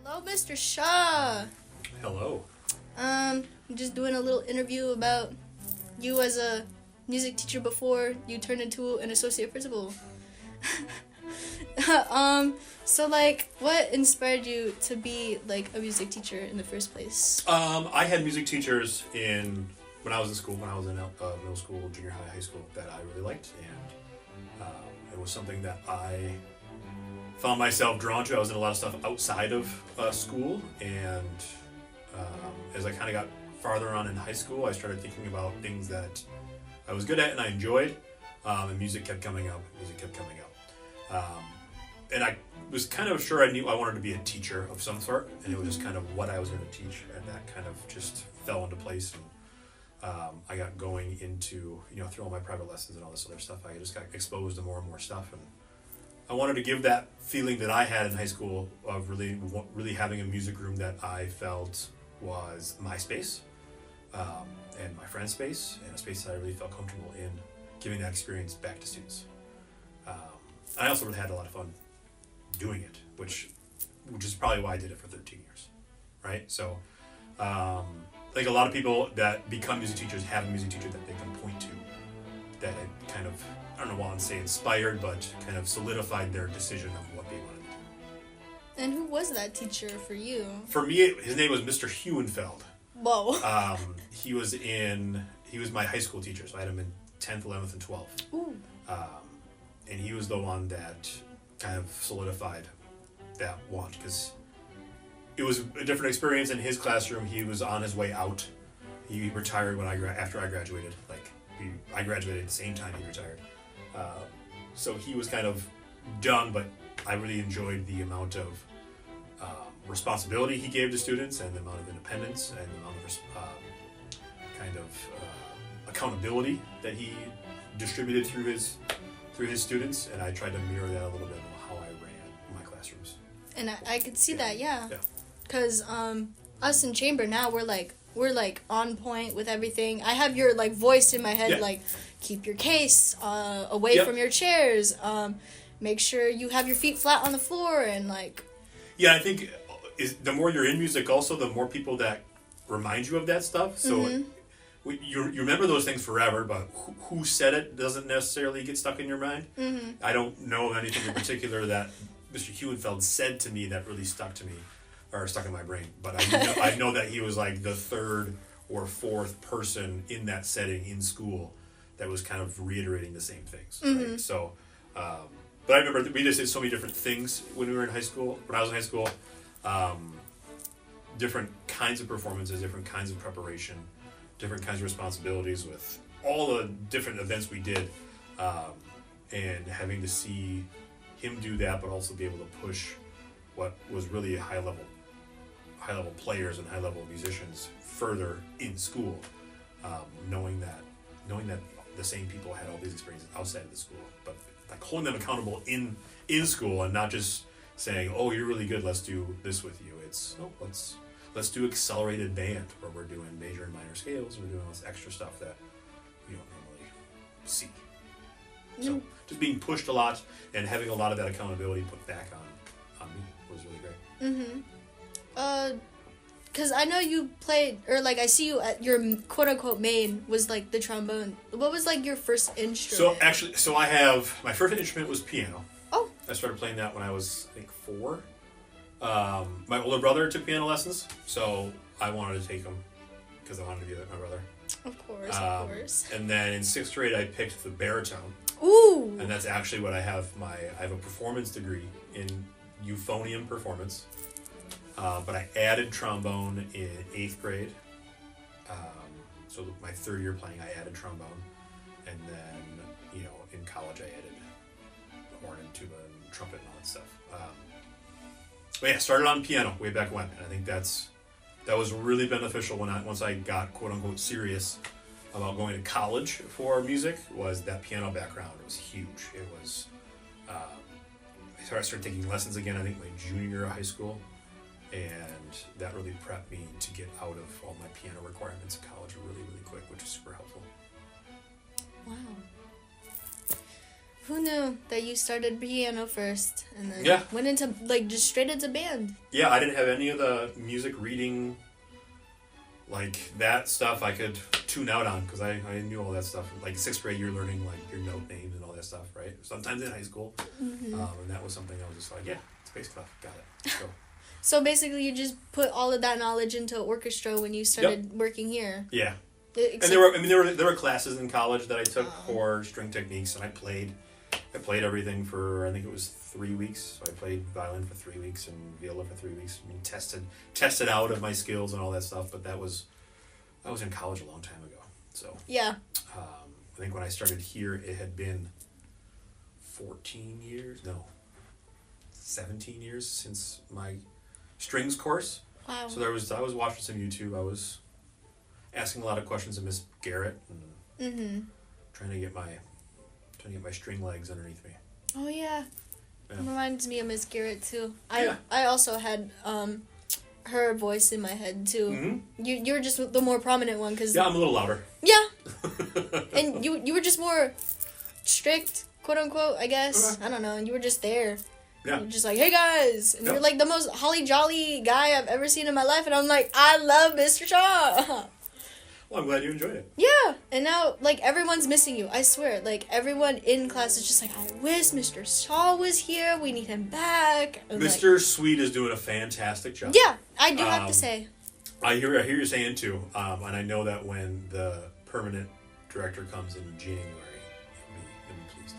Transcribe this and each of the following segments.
Hello, Mr. Shaw. Hello. I'm just doing a little interview about you as a music teacher before you turned into an associate principal. So what inspired you to be like a music teacher in the first place? I had music teachers when I was in school, when I was in middle school, junior high, high school, that I really liked, and it was something that I found myself drawn to. I was in a lot of stuff outside of school, and as I kind of got farther on in high school, I started thinking about things that I was good at and I enjoyed, and music kept coming up. And I was kind of sure I knew I wanted to be a teacher of some sort, and it was just kind of what I was going to teach, and that kind of just fell into place. And I got going into, through all my private lessons and all this other stuff, I just got exposed to more and more stuff, and I wanted to give that feeling that I had in high school of really having a music room that I felt was my space, and my friend's space, and a space that I really felt comfortable in giving that experience back to students. I also really had a lot of fun doing it, which is probably why I did it for 13 years, right? So, like a lot of people that become music teachers have a music teacher that they can point to that had kind of, I don't know why I'd say inspired, but kind of solidified their decision of what they wanted to do. And who was that teacher for you? For me, his name was Mr. Huenfeld. Whoa. He was my high school teacher, so I had him in 10th, 11th, and 12th. Ooh. And he was the one that kind of solidified that want, because it was a different experience in his classroom. He was on his way out. He retired after I graduated. I graduated at the same time he retired. So he was kind of done, but I really enjoyed the amount of responsibility he gave to students, and the amount of independence, and the amount of accountability that he distributed through his students, and I tried to mirror that a little bit in how I ran my classrooms. And I could see that, yeah. Yeah. Because us in chamber now, we're on point with everything. I have your voice in my head, Yeah. Keep your case away from your chairs. Make sure you have your feet flat on the floor, and Yeah, I think the more you're in music, also the more people that remind you of that stuff. So you remember those things forever, but who said it doesn't necessarily get stuck in your mind. Mm-hmm. I don't know of anything in particular that Mr. Huenfeld said to me that really stuck to me, or stuck in my brain. But I know that he was like the third or fourth person in that setting in school that was kind of reiterating the same things. Mm-hmm. Right? So, but I remember we just did so many different things when we were in high school. When I was in high school, different kinds of performances, different kinds of preparation, different kinds of responsibilities with all the different events we did, and having to see him do that, but also be able to push what was really high level players and high level musicians further in school, knowing that the same people had all these experiences outside of the school, but holding them accountable in school, and not just saying, "Oh, you're really good, let's do this with you." It's let's do accelerated band, where we're doing major and minor scales. We're doing all this extra stuff that you don't normally see. So just being pushed a lot and having a lot of that accountability put back on me was really great. because I know you played, or I see you at your quote unquote main was the trombone. What was your first instrument? So I have, my first instrument was piano. Oh. I started playing that when I was, I think, 4. My older brother took piano lessons, so I wanted to take them because I wanted to be like my brother. Of course. And then in 6th grade, I picked the baritone. Ooh. And that's actually what I have I have a performance degree in euphonium performance. But I added trombone in 8th grade. So my 3rd year playing, I added trombone. And then, in college, I added horn and tuba and trumpet and all that stuff. But yeah, started on piano way back when. And I think that was really beneficial once I got quote unquote serious about going to college for music. Was that piano background was huge. It was, I started taking lessons again, I think my junior year of high school. And that really prepped me to get out of all my piano requirements in college really, really quick, which is super helpful. Wow. Who knew that you started piano first and then Yeah. went into, like, just straight into band? Yeah, I didn't have any of the music reading, like, that stuff I could tune out on, because I knew all that stuff. Like, 6th grade, you're learning, like, your note names and all that stuff, right? Sometimes in high school. Mm-hmm. And that was something I was just like, yeah, it's bass clef, got it. Let's go. So basically you just put all of that knowledge into orchestra when you started working here. Yeah. Except- And there were classes in college that I took for string techniques, and I played everything for, I think it was 3 weeks. So I played violin for 3 weeks and viola for 3 weeks. I mean, tested out of my skills and all that stuff. But that was in college a long time ago. So yeah. I think when I started here, it had been 17 years since my strings course. Wow. So I was watching some YouTube. I was asking a lot of questions of Miss Garrett and trying to get my string legs underneath me. Oh yeah. Yeah. It reminds me of Miss Garrett too. Yeah. I also had her voice in my head too. Mm-hmm. You're just the more prominent one because Yeah, I'm a little louder. yeah, and you were just more strict, quote unquote. I guess I don't know. And you were just there. Yeah. You're just like, hey guys, and Yeah. you're like the most holly jolly guy I've ever seen in my life, and I'm like, I love Mr. Shaw. Well, I'm glad you enjoyed it. Yeah, and now, like, everyone's missing you. I swear. Like, everyone in class is just like, I wish Mr. Shaw was here. We need him back. And Mr. Sweet is doing a fantastic job. yeah, I do have to say. I hear you saying too, and I know that when the permanent director comes in January, he'll be pleased.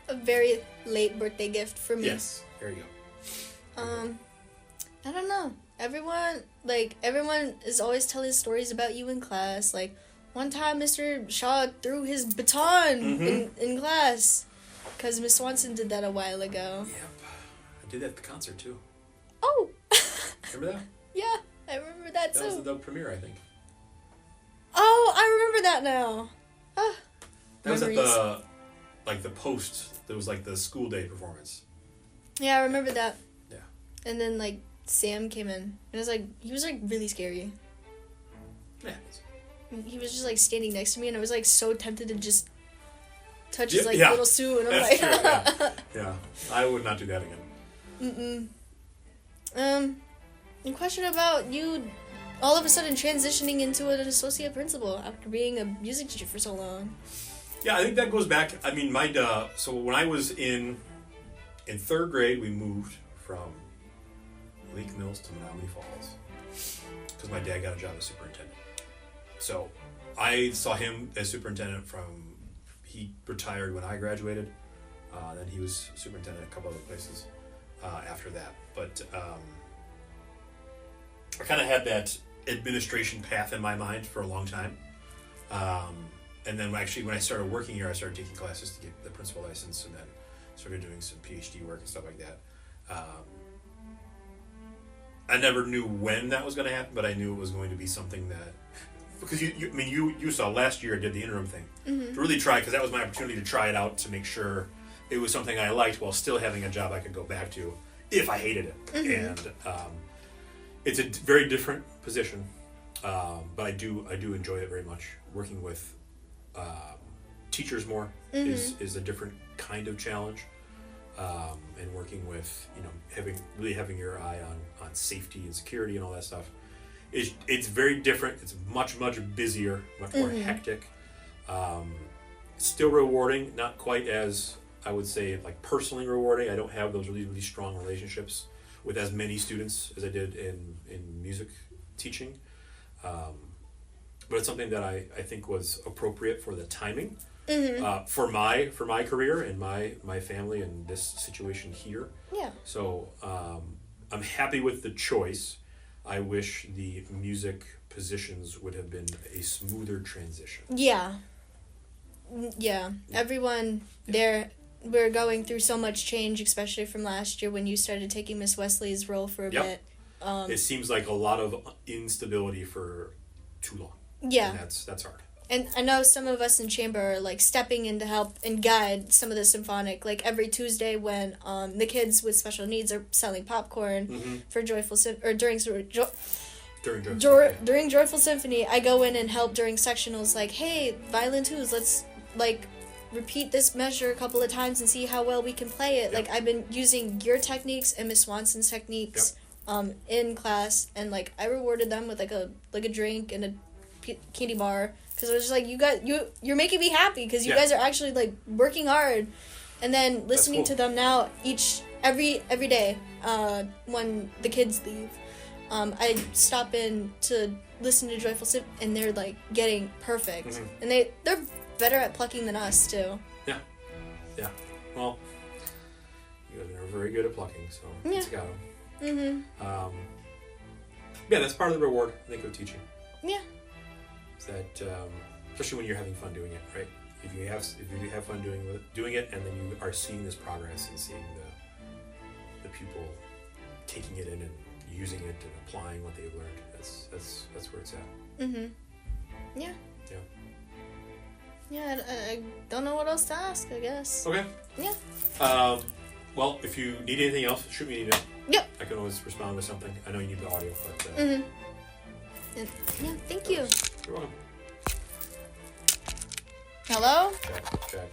A very late birthday gift for me. Yes, there you go. I don't know. Everyone is always telling stories about you in class. Like, one time Mr. Shaw threw his baton in class. Because Miss Swanson did that a while ago. Yep. I did that at the concert too. Oh! Remember that? Yeah, I remember that too. That was the premiere, I think. Oh, I remember that now. That was at Memories. the post. There was like the school day performance. Yeah, I remember that. Yeah. And then, like, Sam came in. And it was like, he was, like, really scary. Yeah. He was just, like, standing next to me, and I was, like, so tempted to just touch his, Yeah. little suit. And I'm That's like, true, yeah. I would not do that again. A question about you all of a sudden transitioning into an associate principal after being a music teacher for so long. Yeah, I think that goes back. I mean, so when I was in 3rd grade, we moved from Lake Mills to Menominee Falls because my dad got a job as superintendent. So I saw him as superintendent he retired when I graduated. Then he was superintendent at a couple other places after that. But I kind of had that administration path in my mind for a long time. And then actually when I started working here, I started taking classes to get the principal license and then started doing some PhD work and stuff like that. I never knew when that was going to happen, but I knew it was going to be something that, because you saw last year I did the interim thing to really try, because that was my opportunity to try it out to make sure it was something I liked while still having a job I could go back to if I hated it. And it's a very different position, but I do enjoy it very much. Working with teachers more is a different kind of challenge, and working with having your eye on safety and security and all that stuff. It's very different. It's much busier, much more hectic. Still rewarding, not quite as I would say like personally rewarding. I don't have those really strong relationships with as many students as I did in music teaching. But it's something that I think was appropriate for the timing for my career and my family and this situation here. Yeah. So I'm happy with the choice. I wish the music positions would have been a smoother transition. Yeah. Everyone there, we're going through so much change, especially from last year when you started taking Miss Wesley's role for a bit. It seems like a lot of instability for too long. Yeah. And that's hard. And I know some of us in chamber are like stepping in to help and guide some of the symphonic. Like every Tuesday when the kids with special needs are selling popcorn for Joyful during Joyful Symphony, I go in and help during sectionals. Like, hey, violin twos, let's repeat this measure a couple of times and see how well we can play it. Yep. Like, I've been using your techniques and Miss Swanson's techniques in class, and like I rewarded them with like a drink and a candy bar, because I was just like, you're making me happy because you guys are actually like working hard. And then listening to them now every day when the kids leave, I stop in to listen to Joyful Sip, and they're like getting perfect, and they're better at plucking than us too. Yeah. Well, you guys are very good at plucking, so it's got them. Yeah, that's part of the reward, I think, of teaching. Yeah. Is that especially when you're having fun doing it, right? If you have fun doing it, and then you are seeing this progress and seeing the pupil taking it in and using it and applying what they've learned, that's where it's at. Yeah. Yeah, I don't know what else to ask, I guess. Okay. Yeah. Well, if you need anything else, shoot me an email. Yep. I can always respond with something. I know you need the audio, but yeah, thank you. You're welcome. Hello? Check.